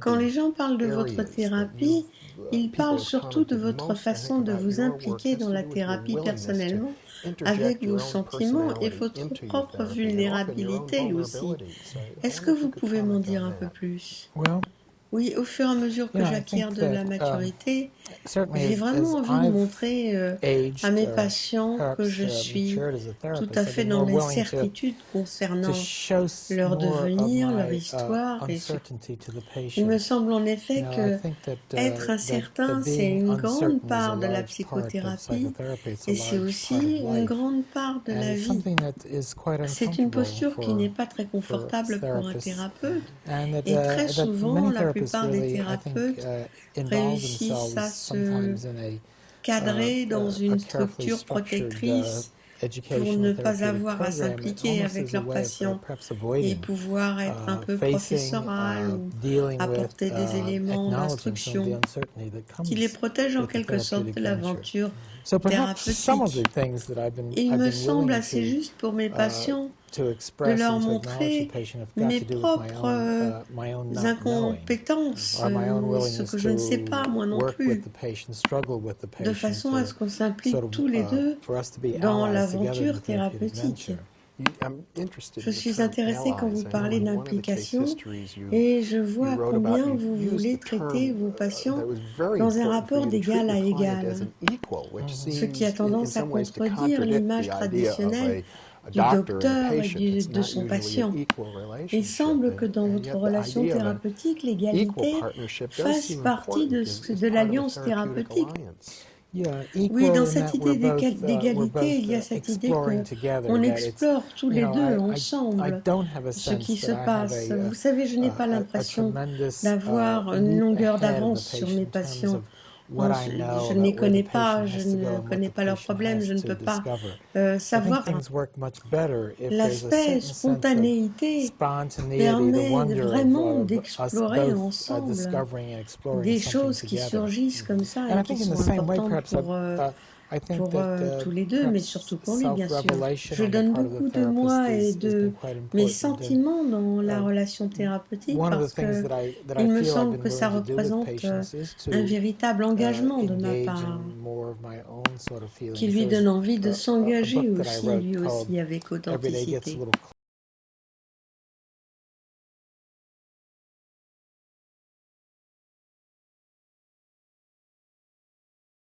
Quand les gens parlent de votre thérapie, ils parlent surtout de votre façon de vous impliquer dans la thérapie personnellement, avec vos sentiments et votre propre vulnérabilité aussi. Est-ce que vous pouvez m'en dire un peu plus? Well, Oui, au fur et à mesure que I j'acquiers think de that la maturité, certainly j'ai as vraiment envie de I've montrer à aged, mes patients que perhaps je suis matured as a tout à therapist, I've fait been dans more les willing certitudes to concernant show leur more of devenir, leur my histoire et ce. uncertainty to the Il me patient. semble en effet I que think that être that incertain, c'est being une grande uncertain is a part de la large part of psychothérapie psychotherapy. It's a et c'est large part aussi of une life, grande part de and la it's vie. something that is quite C'est une uncomfortable posture qui n'est pas très for confortable pour un therapists, thérapeute and et très that souvent, many la therapists plupart des really, I think, thérapeutes involve réussissent themselves à se sometimes in cadrer dans a une carefully structure structured protectrice pour educational ne pas therapeutic avoir à program, s'impliquer almost avec as a leurs way of patients perhaps et avoiding pouvoir être un peu facing, professoral ou dealing with, apporter des éléments acknowledging some of the d'instruction uncertainty that qui les comes protègent en with the quelque sorte de therapeutic venture. l'aventure So perhaps some of the thérapeutique. things that Il I've me been semble willing assez juste pour mes patients to de express leur and to acknowledge the montrer patient have got mes to do with propres my own not knowing, incompétences, or my own ce willingness que je ne sais to pas moi non work with plus, the patient, struggle with the de patient, façon à ce qu'on sort s'implique of tous les deux for us to be dans allies together in l'aventure the therapeutic thérapeutique. venture. Je suis intéressée quand vous parlez d'implication et je vois combien vous voulez traiter vos patients dans un rapport d'égal à égal, ce qui a tendance à contredire l'image traditionnelle du docteur et de son patient. Il semble que dans votre relation thérapeutique, l'égalité fasse partie de l'alliance thérapeutique. Yeah, Oui, equal dans in cette that we're idée we're d'égalité, both il y a cette idée exploring together, qu'on that it's, explore tous les deux I ensemble don't have a ce qui sense se that I have passe. Vous savez, je n'ai pas a l'impression tremendous d'avoir une leap longueur ahead of d'avance the sur patient mes in terms patients. of Non, what I je know ne les about where the connais pas, patient je has to ne go and what connais the pas leurs patient problèmes, has je ne to peux pas discover. I think savoir. things work much better if there's a L'aspect certain sense of spontanéité spontaneity, the permet wonder vraiment of us d'explorer both ensemble discovering and exploring des something choses qui together. surgissent comme ça And et I qui think in the sont same way, importantes perhaps I think pour that tous les deux, mais perhaps surtout pour lui, bien sûr. self-revelation Je on the donne part of the beaucoup de therapist moi et has been de quite mes important. And sentiments dans la relation thérapeutique one of the parce things que that I il me feel I've semble been que ça willing to do with représente patients is un to véritable engagement de ma engage part, in more of my own sort of qui feelings. lui There's donne envie de a s'engager book that I aussi, wrote lui called aussi, avec Every Day Gets a authenticité. Little